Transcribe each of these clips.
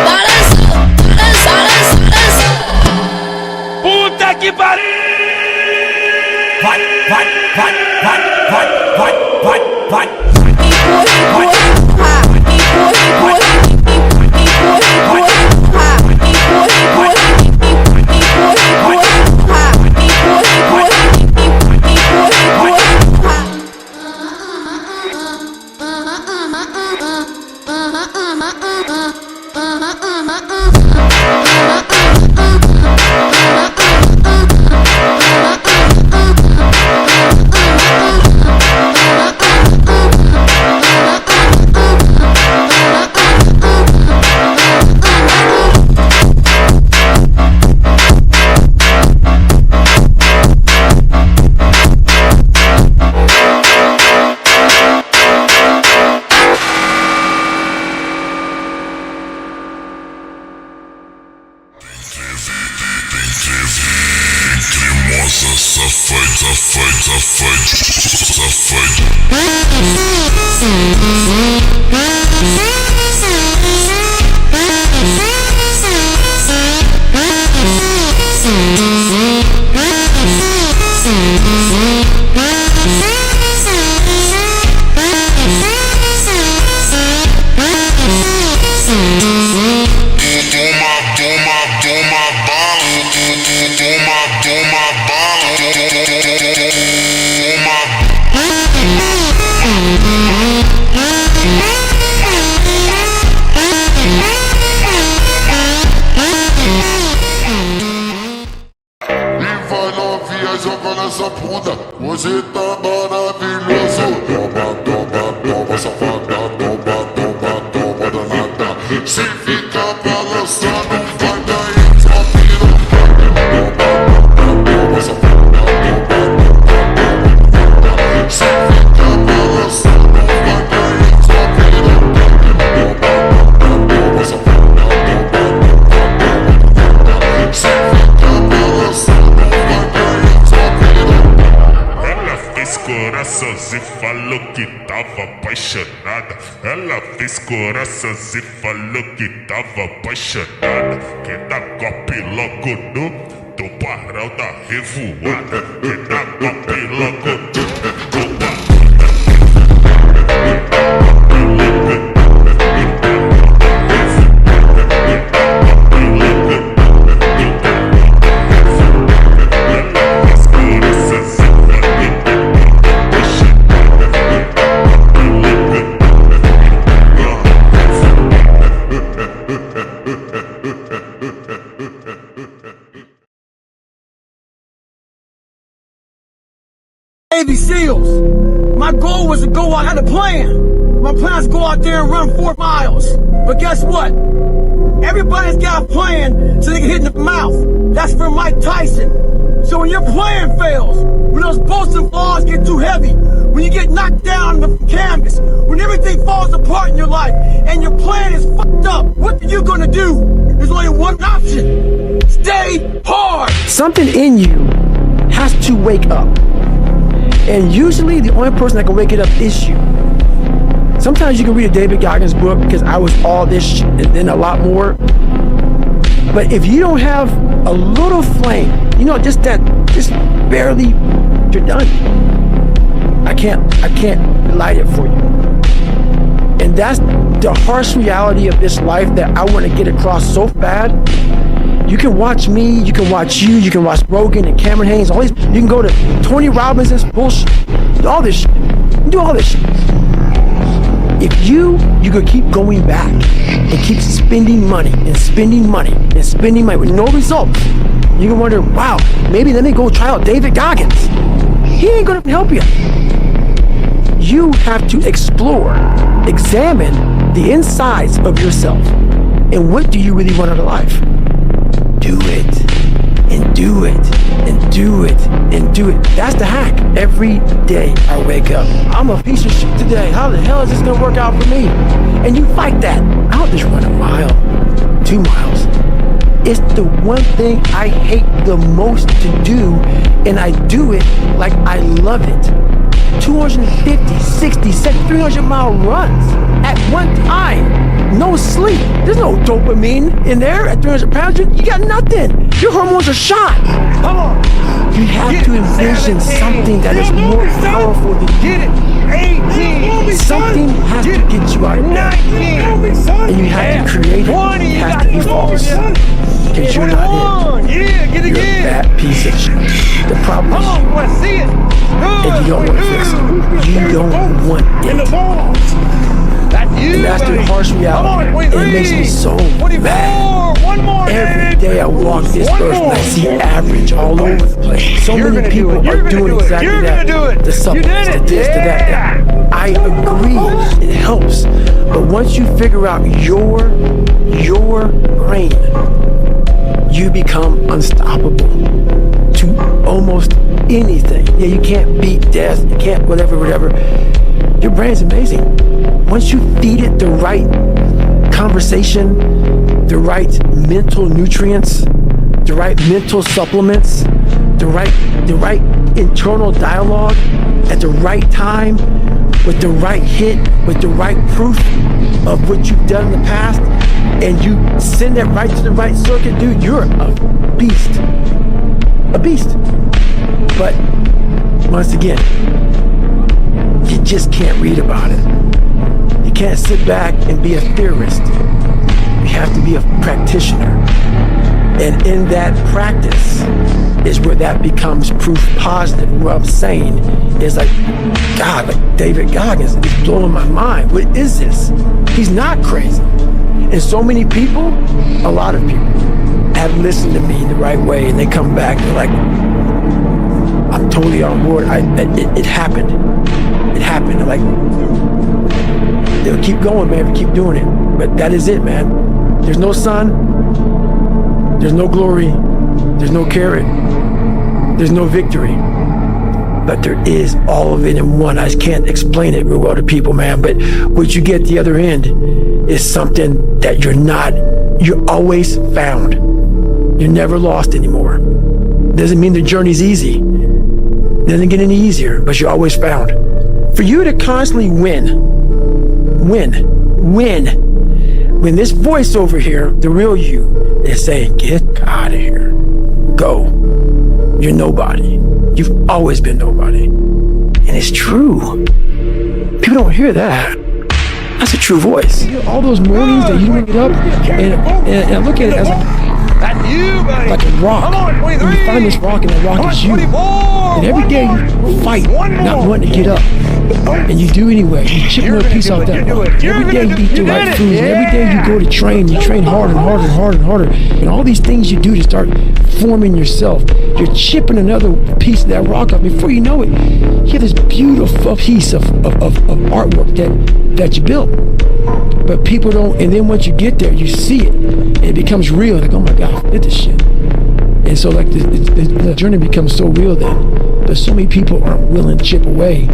Balançou, balançou, Puta que pariu! Vai, vai, vai, vai, vai, vai, vai, vai. Cremosa, safade, safade, safade. Joga nessa bunda, hoje tá maravilhoso. Toma, toma, toma, safada, toma, toma, toma, danada. Se fica balançando, vai cair sua piroca. Toma, toma, safada, toma, toma, se fica balançando, vai cair sua piroca. Toma, toma, safada, toma, toma, se fica balançando. falou que tava apaixonada. Ela fez corações e falou que tava apaixonada. Quem dá golpe logo no tubarão da revoada. Quem dá golpe logo no tubarão. Navy SEALs. My goal was to go, I had a plan. My plan is to go out there and run 4 miles. But guess what? Everybody's got a plan so they can hit in the mouth. That's from Mike Tyson. So when your plan fails, when those bolts and balls get too heavy, when you get knocked down on the canvas, when everything falls apart in your life and your plan is fucked up, what are you gonna do? There's only one option. Stay hard. Something in you has to wake up. And usually the only person that can wake it up is you. Sometimes you can read a David Goggins book because I was all this shit and then a lot more. But if you don't have a little flame, you know, just barely, you're done. I can't light it for you. And that's the harsh reality of this life that I want to get across so bad. You can watch me, you can watch you, you can watch Rogan and Cameron Haynes, all these, you can go to Tony Robbins's bullshit, all this shit, you do all this shit. If you could keep going back and keep spending money and spending money and spending money with no results, you can wonder, wow, maybe let me go try out David Goggins. He ain't gonna help you. You have to explore, examine the insides of yourself. And what do you really want out of life? Do it, and do it, and do it, and do it. That's the hack. Every day I wake up, I'm a piece of shit today. How the hell is this gonna work out for me? And you fight that. I'll just run a mile, 2 miles. It's the one thing I hate the most to do, and I do it like I love it. 250, 60, 70, 300-mile runs at one time. No sleep. There's no dopamine in there at 300 pounds. You got nothing. Your hormones are shot. Come on. You have to envision something that is more powerful than you. 18. Something has to get you out of bed. And you have to create it. It has to be false. Because you're not it. You're a bad piece of shit. The problem is, if you don't want to fix it, you don't want it. And that's the harsh reality. It makes me so mad. Every day I walk this earth and I see average all over the place. So many people are doing exactly that. The supplements, the this, the that. I agree, it helps. But once you figure out your brain, you become unstoppable to almost anything. Yeah, you can't beat death, you can't whatever. Your brain's amazing. Once you feed it the right conversation, the right mental nutrients, the right mental supplements, the right internal dialogue at the right time, with the right hit, with the right proof of what you've done in the past, and you send that right to the right circuit, dude, you're a beast. A beast. But once again, you just can't read about it. You can't sit back and be a theorist. You have to be a practitioner. And in that practice is where that becomes proof positive. What I'm saying is like, God, like David Goggins is blowing my mind. What is this? He's not crazy. And so many people, a lot of people, have listened to me the right way, and they come back and they're like, I'm totally on board. It happened. It happened. Like, they'll keep going, man, if you keep doing it. But that is it, man. There's no sun. There's no glory. There's no carrot. There's no victory. But there is all of it in one. I just can't explain it real well to people, man. But what you get at the other end is something that you're always found. You're never lost anymore. Doesn't mean the journey's easy. Doesn't get any easier, but you're always found. For you to constantly win. When this voice over here, the real you, is saying, get out of here. Go. You're nobody. You've always been nobody. And it's true. People don't hear that. That's a true voice. All those mornings that you don't get up, and I look at it as like a rock. And you find this rock, and the rock is you. And every day you fight, not wanting to get up. And you do anyway. You chip another piece off that rock. Every day you eat the right foods, and every day you go to train, you train harder and harder and harder and harder. And all these things you do to start forming yourself, you're chipping another piece of that rock up. Before you know it, you have this beautiful piece of artwork that you built. But people don't, and then once you get there, you see it, and it becomes real. Like, oh my God, I did this shit. And so like the journey becomes so real then, but so many people aren't willing to chip away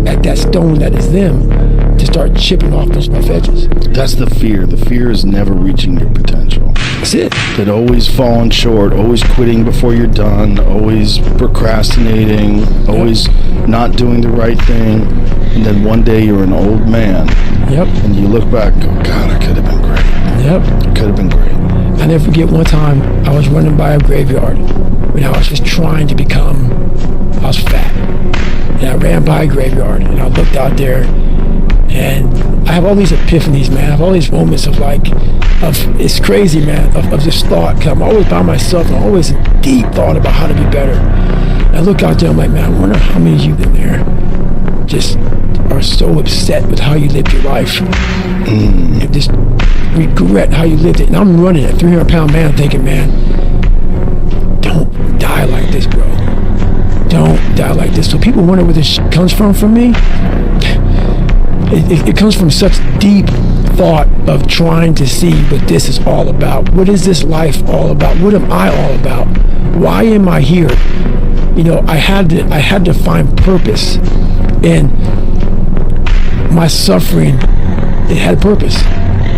at that stone that is them to start chipping off those rough edges. That's the fear. The fear is never reaching your potential. That's it. That always falling short, always quitting before you're done, always procrastinating, always not doing the right thing. And then one day you're an old man. Yep. And you look back and go, God, I could have been great. Yep. I could have been great. I never forget one time I was running by a graveyard when I was just trying to become, I was fat. And I ran by a graveyard and I looked out there and I have all these epiphanies, man. I have all these moments of it's crazy, man, of this thought. Cause I'm always by myself and I'm always in deep thought about how to be better. And I look out there, I'm like, man, I wonder how many of you in there just are so upset with how you lived your life. And just regret how you lived it. And I'm running a 300-pound man thinking, man, don't die like this, bro. Don't die like this. So people wonder where this comes from me. It comes from such deep thought of trying to see what this is all about. What is this life all about? What am I all about? Why am I here? You know, I had to find purpose. And my suffering, it had purpose.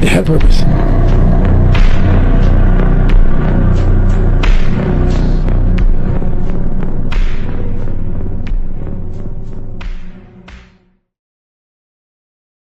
It had purpose.